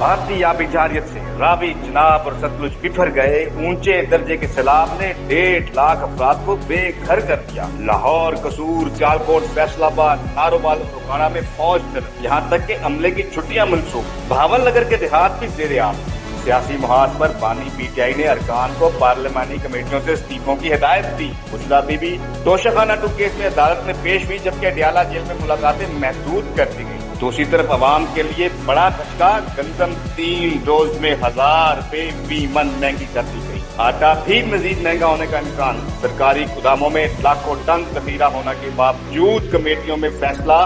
भारतीय आबी जारियत से रावी, चिनाब और सतलुज बिफर गए। ऊंचे दर्जे के सैलाब ने 1.5 लाख अफराद को बेघर कर दिया। लाहौर, कसूर, सियालकोट, फैसलाबाद, नारोवाल और रोकाड़ा में फौज तलब, यहाँ तक के अमले की छुट्टियां मनसूख। भावलनगर के देहात भी जेरे आम। सियासी मुहाज पर बानी पीटीआई ने अरकान को पार्लिमानी कमेटियों से इस्तीफों की हिदायत दी। मुजदा बीबी तोशाखाना 2 केस में अदालत में पेश हुई, जबकि अडियाला जेल में मुलाकातें महदूद कर दी गई। दूसरी तरफ अवाम के लिए बड़ा झटका, गंदम 3 रोज में 1000 रुपए फी मन महंगी कर दी गई। आटा भी मजीद महंगा होने का इम्कान। सरकारी गोदामों में लाखों टन जखीरा होने के बावजूद कमेटियों में फैसला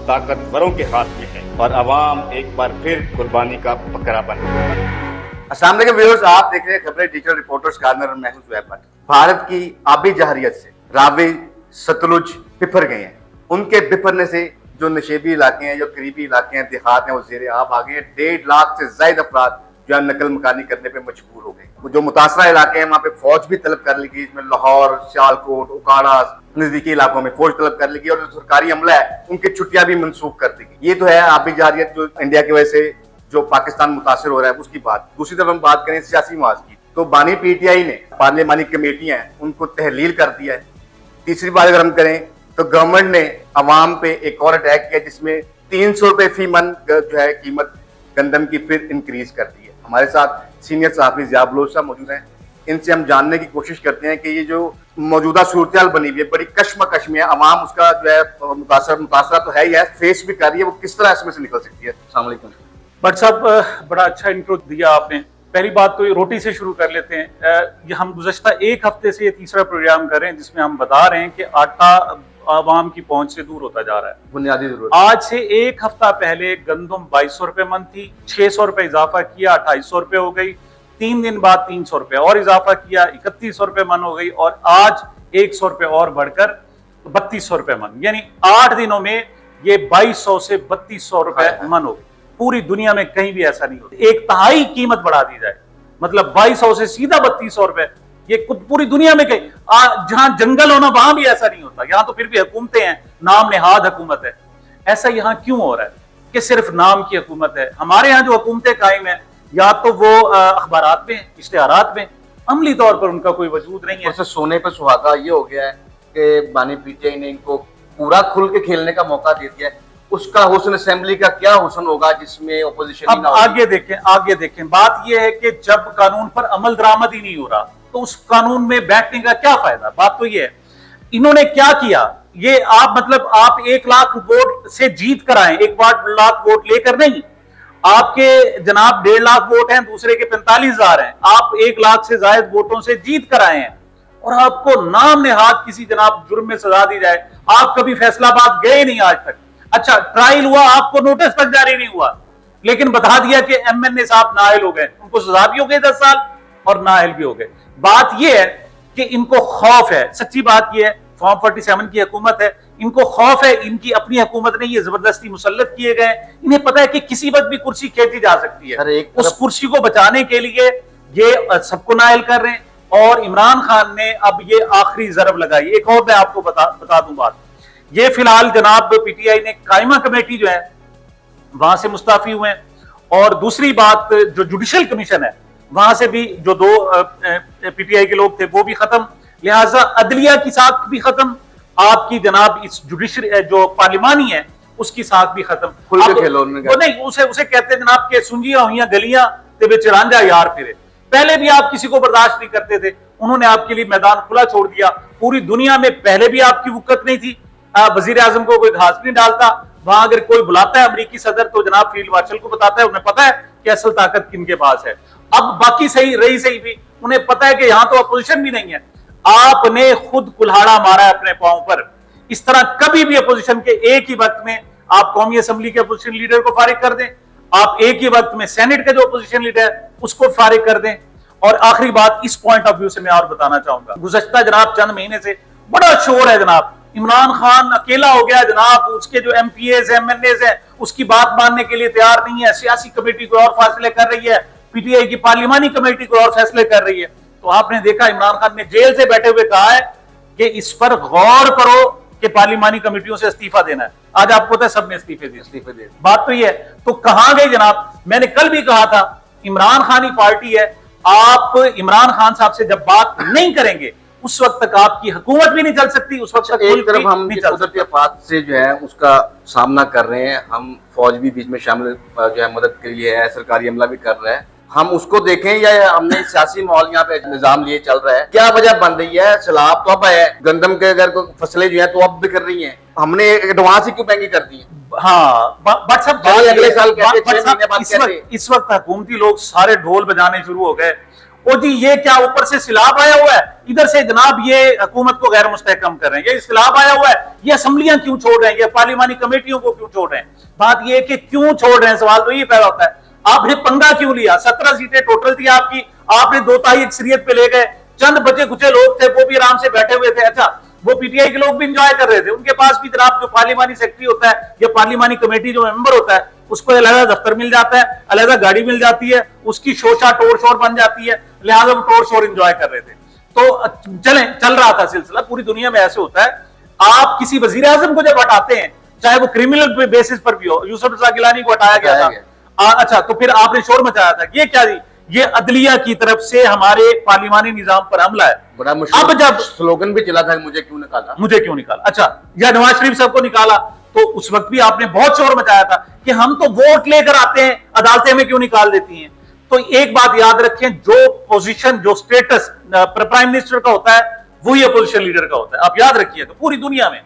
ताकतवरों के हाथ में है और अवाम एक बार फिर कुर्बानी का बकरा बन गया। अस्सलाम वालेकुम व्यूअर्स, आप देख रहे हैं खबरें डिजिटल रिपोर्टर्स कार्नर में हूं सुहैब भट्ट। भारत की आबी जहरियत से रावी, सतलुज बिफर गए हैं। उनके बिफरने से जो नशेबी इलाके हैं, जो करीबी इलाके हैं, देहात हैं, वो जेरे आब आ गए हैं। 1.5 लाख से ज्यादा अफराद जो है नकल मकानी करने पे मजबूर हो गए। जो मुतासरा इलाके हैं वहाँ पे फौज भी तलब कर ली गई। इसमें लाहौर, सियालकोट, उकाड़ा नजदीकी इलाकों में फौज तलब कर ली गई और जो सरकारी अमला है उनकी छुट्टियां भी मनसूख कर दी गई। ये तो है आबी जहरियत जो इंडिया की वजह से जो पाकिस्तान मुतासर हो रहा है उसकी बात। दूसरी तरफ हम बात करें सियासी मुआज की, तो बानी पीटीआई ने पार्लिमानी कमेटियां हैं उनको तहलील कर दिया है। तीसरी बात अगर हम करें तो गवर्नमेंट ने अवाम पे एक और अटैक किया जिसमें 300 रुपए फी मन जो है कीमत गंदम की फिर इंक्रीज कर दी है। हमारे साथ सीनियर सहाफी ज़िया बलोच साहब मौजूद हैं। इनसे हम जानने की कोशिश करते हैं कि ये जो मौजूदा सूरत बनी हुई है बड़ी कश्मकश में है, अवाम उसका जो है मुतासरा तो है ही है, फेस भी कर रही है, वो किस तरह इसमें से निकल सकती है। अस्सलाम वालेकुम भट्ट साहब, बड़ा अच्छा इंट्रो दिया आपने। पहली बात तो ये रोटी से शुरू कर लेते हैं। ये हम गुज़श्ता 1 हफ्ते से ये तीसरा प्रोग्राम कर रहे हैं जिसमें हम बता रहे हैं कि आटा आवाम की पहुंच से दूर होता जा रहा है। बुनियादी जरूरत। आज से 1 हफ्ता पहले गंदम 2200 रुपए मन थी, 600 रुपए इजाफा किया, 2800 रुपए हो गई। 3 दिन बाद 300 रुपए और इजाफा किया, 3100 रुपए मन हो गई और आज 100 रुपए और बढ़कर 3200 रुपए मन। यानी 8 दिनों में ये 2200 से 3200 रुपए मन हो गई। पूरी दुनिया में कहीं भी ऐसा नहीं होता। 1/3 कीमत बढ़ा दी जाए, मतलब 2200 से सीधा 3200 रुपए। ये पूरी दुनिया में कहीं जहां जंगल होना वहां भी ऐसा नहीं होता। यहाँ तो फिर भी हुकूमतें हैं, नाम नेहाद हुकूमत है। ऐसा यहाँ क्यों हो रहा है कि सिर्फ नाम की हुकूमत है? हमारे यहाँ जो हुकूमतें कायम है या तो वो अखबारात में, इश्तिहारात में, अमली तौर पर उनका कोई वजूद नहीं है। सोने पर सुहागा ये हो गया है कि बानी पीटीआई ने इनको पूरा खुल के खेलने का मौका दे दिया है। उसका हुस्न असेंबली का क्या हुस्न होगा जिसमें ओपोजिशन अब आगे देखें। बात यह है कि जब कानून पर अमल दरामद ही नहीं हो रहा तो उस कानून में बैठने का क्या फायदा? बात तो ये है, इन्होंने क्या किया? ये आप 1 लाख वोट से जीत कर आए, 1 लाख वोट लेकर नहीं। आपके जनाब 1.5 लाख वोट हैं, दूसरे के 45,000 हैं। आप 1 लाख से ज्यादा वोटों से जीत कर आए हैं और आपको नाम नेहाद किसी जनाब जुर्म में सजा दी जाए। आप कभी फैसलाबाद गए नहीं आज तक। अच्छा, ट्रायल हुआ, आपको नोटिस तक जारी नहीं हुआ, लेकिन बता दिया कि एमएनए साहब नाअहल हो गए, उनको सजा भी हो गई 10 साल और नाअहल भी हो गए। बात यह है कि इनको खौफ है, सच्ची बात यह है, फॉर्म 47 की हुकूमत है, इनको खौफ है, इनकी अपनी हुकूमत नहीं, ये जबरदस्ती मुसल्लत किए गए। इन्हें पता है कि किसी वक्त भी कुर्सी खींची जा सकती है। उस कुर्सी को बचाने के लिए ये सबको नाअहल कर रहे हैं और इमरान खान ने अब ये आखिरी जरब लगाई। एक और मैं आपको बता दूं बात, ये फिलहाल जनाब पीटीआई ने कायमा कमेटी जो है वहां से मुस्ताफी हुए हैं और दूसरी बात जो जुडिशल कमीशन है वहां से भी जो 2 पीटीआई के लोग थे वो भी खत्म। लिहाजा अदलिया की साख भी खत्म, आपकी जनाब इस जुडिशरी जो पार्लिमानी है उसकी साख भी खत्म। नहीं, उसे कहते हैं जनाब के सुंजियां हुई गलियां ते विच रांझा यार फिरे। पहले भी आप किसी को बर्दाश्त नहीं करते थे, उन्होंने आपके लिए मैदान खुला छोड़ दिया। पूरी दुनिया में पहले भी आपकी वुकत नहीं थी, वजीर आजम को कोई घास नहीं डालता। वहां अगर कोई बुलाता है अमरीकी सदर तो जनाब फील्ड मार्शल को बताता है, उन्हें पता है कि असल ताकत किनके पास है। अब बाकी सही भी उन्हें पता है कि यहां तो अपोजिशन भी नहीं है। आपने खुद कुल्हाड़ा मारा है अपने पांव पर। इस तरह कभी भी अपोजिशन के एक ही वक्त में आप कौमी असेंबली के अपोजिशन लीडर को फारिग कर दें, आप एक ही वक्त में सेनेट का जो अपोजिशन लीडर है उसको फारिग कर दें। और आखिरी बात इस पॉइंट ऑफ व्यू से मैं और बताना चाहूंगा, गुज़श्ता जनाब चंद महीने से बड़ा शोर है जनाब, इमरान खान अकेला हो गया जनाब, उसके जो एमपीएज एमएनएज हैं उसकी बात मानने के लिए तैयार नहीं है। सियासी कमेटी को और फैसले कर रही है, पीटीआई की पार्लिमानी कमेटी को और फैसले कर रही है। तो आपने देखा इमरान खान ने जेल से बैठे हुए कहा है कि इस पर गौर करो कि पार्लिमानी कमेटियों से इस्तीफा देना है। आज आपको पता है सबने इस्तीफे दिए। बात तो ये है, तो कहां गए जनाब? मैंने कल भी कहा था, इमरान खान ही पार्टी है। आप इमरान खान साहब से जब बात नहीं करेंगे उस वक्त तक आपकी हुकूमत भी नहीं चल सकती, उस वक्त तक एक तरफ हम कुदरती आफात से जो है उसका सामना कर रहे हैं, हम फौज भी बीच में शामिल जो है मदद के लिए है, सरकारी अमला भी कर रहा है, हम उसको देखें या हमने सियासी माहौल यहाँ पे निजाम लिए चल रहा है? क्या वजह बन रही है? सैलाब तो अब है, गंदम के अगर कोई फसलें जो है तो अब भी कर रही हैं, हमने एडवांस ही क्यों महंगी कर दी है? हाँ, बट सब अगले साल कहते, 6 महीने बाद कहते। इस वक्त हुकूमती लोग सारे ढोल बजाने शुरू हो गए, ओ जी ये क्या ऊपर से सैलाब आया हुआ है, इधर से जनाब ये हुकूमत को गैर मुस्तहकम कर रहे हैं, ये सैलाब आया हुआ है, ये असेंबलियां क्यों छोड़ रहे हैं, ये पार्लिमानी कमेटियों को क्यों छोड़ रहे हैं? बात ये कि क्यों छोड़ रहे हैं, सवाल तो ये पैदा होता है। आपने पंगा क्यों लिया? 17 सीटें टोटल थी आपकी, आपने 2/3 अक्सरियत पे ले गए, चंद बचे कुचे लोग थे वो भी आराम से बैठे हुए थे। अच्छा, वो पीटीआई के लोग भी इंजॉय कर रहे थे, उनके पास भी जनाब जो पार्लिमानी सेक्रेटरी होता है या पार्लिमानी कमेटी जो मेंबर होता है उसको अलग दफ्तर मिल जाता है, अलग गाड़ी मिल जाती है, उसकी शोशा टोर शोर बन जाती है, लिहाजा हम टोर शोर इंजॉय कर रहे थे। तो चल रहा था सिलसिला, पूरी दुनिया में ऐसे होता है। आप किसी वजीर आजम को जब हटाते हैं, चाहे वो क्रिमिनल बेसिस पर भी हो, यूसुफ रजा गिलानी को हटाया गया था, अच्छा तो फिर आपने शोर मचाया था, ये क्या जी? ये अदलिया की तरफ से हमारे पार्लिमानी निजाम पर हमला है। बड़ा मुश्किल अब जब स्लोगन भी चला था, मुझे क्यों निकाला, मुझे क्यों निकाला, अच्छा, या नवाज शरीफ साहब को निकाला, तो उस वक्त भी आपने बहुत शोर मचाया था कि हम तो वोट लेकर आते हैं, अदालतें में क्यों निकाल देती हैं। तो एक बात याद रखें, जो पोजीशन जो स्टेटस प्राइम मिनिस्टर का होता है वही अपोजिशन लीडर का होता है, आप याद रखिएगा पूरी दुनिया में।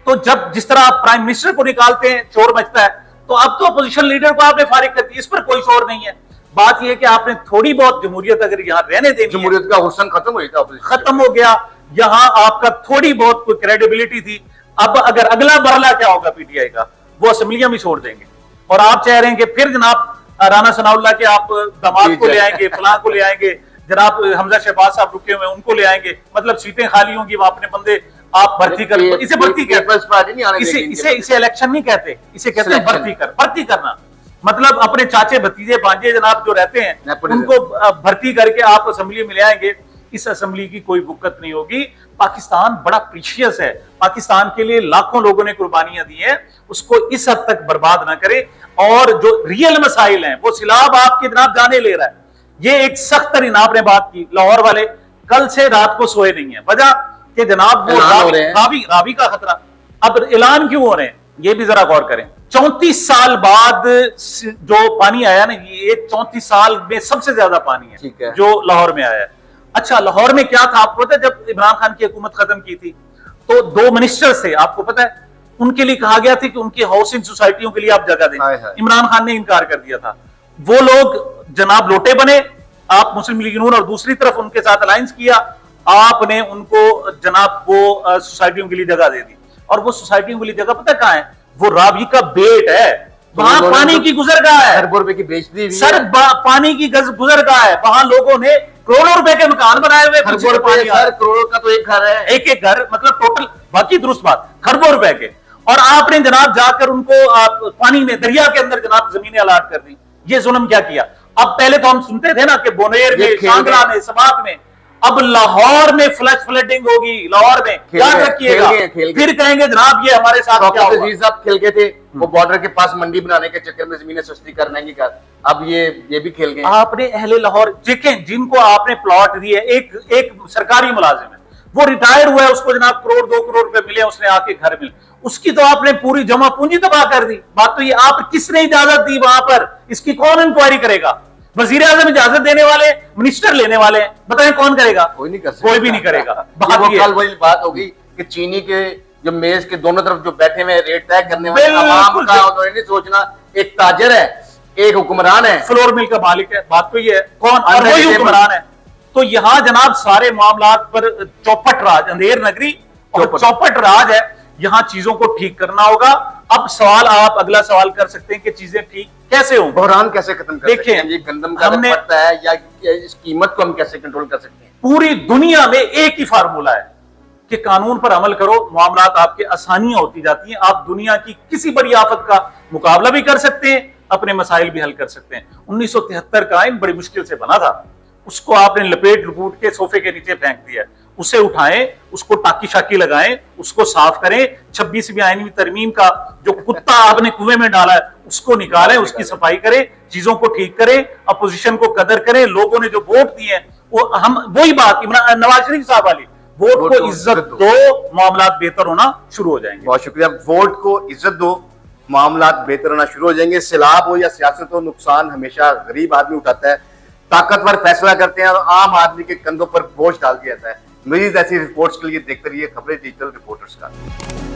तो जब जिस तरह आप प्राइम मिनिस्टर को निकालते हैं शोर मचता है, तो अब तो अपोजिशन लीडर को आपने फारिग कर दिया, इस पर कोई शोर नहीं है। बात यह कि आपने थोड़ी बहुत जमहूरियत अगर यहां रहने देनी, जमहूरियत का हुस्न खत्म हो गया, खत्म हो गया, यहां आपका थोड़ी बहुत कोई क्रेडिबिलिटी थी। अब अगर अगला मरला क्या होगा पीटीआई का, वो असेंबलियां भी छोड़ देंगे और आप चाह रहे हैं कि फिर जनाब राना सनाउल्लाह के आप दामाद को ले आएंगे, फलां को ले आएंगे, जनाब हमजा शहबाज साहब रुके हुए उनको ले आएंगे, मतलब सीटें खाली होंगी, वहां अपने बंदे आप भर्ती कर, इसे भर्ती कहते, इसे इलेक्शन नहीं कहते, इसे कहते हैं भर्ती करना। मतलब अपने चाचे भतीजे भांजे जनाब जो रहते हैं उनको भर्ती करके आप असेंबली में ले आएंगे। इस असेंबली की कोई बुक्कत नहीं होगी। पाकिस्तान बड़ा प्रीशियस है, पाकिस्तान के लिए लाखों लोगों ने कुर्बानियां दी हैं, उसको इस हद तक बर्बाद ना करें। और जो रियल मसाइल हैं वो सैलाब आपके जनाब जाने ले रहा है। ये एक सख्त तरीन आपने बात की, लाहौर वाले कल से रात को सोए नहीं है, वजह कि जनाब वो रावी का खतरा। अब ऐलान क्यों हो रहे हैं ये भी जरा गौर करें। 34 साल बाद जो पानी आया ना, ये 34 साल में सबसे ज्यादा पानी है जो लाहौर में आया है। अच्छा, लाहौर में क्या था आपको पता है? जब इमरान खान की हुकूमत खत्म की थी तो 2 मिनिस्टर्स थे, आपको पता है, उनके लिए कहा गया था कि उनकी हाउसिंग सोसाइटियों के लिए आप जगह दें। इमरान खान ने इनकार कर दिया था। वो लोग जनाब लोटे बने, आप मुस्लिम लीग नून और दूसरी तरफ उनके साथ अलायंस किया, आपने उनको जनाब वो सोसाइटियों के लिए जगह दे दी। और वो सोसाइटियों के लिए जगह पता कहां है? वो रावी का बेट है, वहां पानी की गुजरगाह है, अरबों रुपए की बेच दी सर, पानी की गुजरगाह है, वहां लोगों ने करोड़ों रुपए के मकान बनाए हुए, करोड़ों का तो एक घर है, एक घर, मतलब टोटल, बाकी दुरुस्त बात, खरबों रुपए के। और आपने जनाब जाकर उनको पानी में, दरिया के अंदर जनाब जमीनें अलाट कर दी। ये जुल्म क्या किया? अब पहले तो हम सुनते थे ना कि बोनेर में, शांगला में, समात में, अब लाहौर में फ्लश फ्लडिंग होगी, लाहौर में, याद रखिएगा। फिर कहेंगे जनाब ये हमारे साथ क्या हुआ? खेल गए थे वो बॉर्डर के पास मंडी बनाने के चक्कर में जमीनें सस्ती करने की, अब ये भी खेल गए। आपने अहले लाहौर देखें, जिनको आपने प्लॉट दिए, एक सरकारी मुलाजिम है, वो रिटायर हुआ है, उसको जनाब करोड़ 2 करोड़ रुपए मिले, उसने आके घर मिले, उसकी तो आपने पूरी जमा पूंजी तबाह कर दी। बात तो ये, आप किसने इजाजत दी वहां पर? इसकी कौन इंक्वायरी करेगा? वजीर आजम इजाजत देने वाले, मिनिस्टर लेने वाले, बताएं कौन करेगा? कोई नहीं कर सकता, कोई भी नहीं करेगा। कल वही बात होगी कि चीनी के जो मेज के दोनों तरफ जो बैठे हुए रेट तय करने वाले आवाम का नहीं सोचना, एक ताजर है, एक हुक्मरान है, फ्लोर मिल का मालिक है। बात तो ये है, कौन? और वही हुक्मरान है। तो यहां जनाब सारे मामलात पर चौपट राज, अंधेर नगरी और चौपट राज है। यहां चीजों को ठीक करना होगा। अब सवाल, आप अगला सवाल कर सकते हैं कि चीजें ठीक कैसे हों, बहरान कैसे खत्म कर सकते हैं? ये गंदम का पड़ता है या इस कीमत को हम कैसे कंट्रोल कर सकते हैं? पूरी दुनिया में एक ही फार्मूला है कि कानून पर अमल करो, मामलात आपके आसानियां होती जाती हैं। आप दुनिया की किसी बड़ी आफत का मुकाबला भी कर सकते हैं, अपने मसाइल भी हल कर सकते हैं। 1973 का आइन बड़ी मुश्किल से बना था, उसको आपने लपेट लपूट के सोफे के नीचे फेंक दिया। उसे उठाएं, उसको टाकी शाकी लगाएं, उसको साफ करें। 26वीं आईनी तरमीम का जो कुत्ता आपने कुएं में डाला है उसको निकालें, उसकी सफाई करें, चीजों को ठीक करें, अपोजिशन को कदर करें। लोगों ने जो वोट दिए हैं वो हम वही बात नवाज शरीफ साहब वाली, वोट को इज्जत दो, मामला बेहतर होना शुरू हो जाएंगे। बहुत शुक्रिया। वोट को इज्जत दो, मामला बेहतर होना शुरू हो जाएंगे। सैलाब हो या सियासत हो, नुकसान हमेशा गरीब आदमी उठाता है, ताकतवर फैसला करते हैं और आम आदमी के कंधों पर बोझ डाल दिया जाता है। मजीद ऐसी रिपोर्ट्स के लिए देखते रहिए खबरें डिजिटल रिपोर्टर्स का।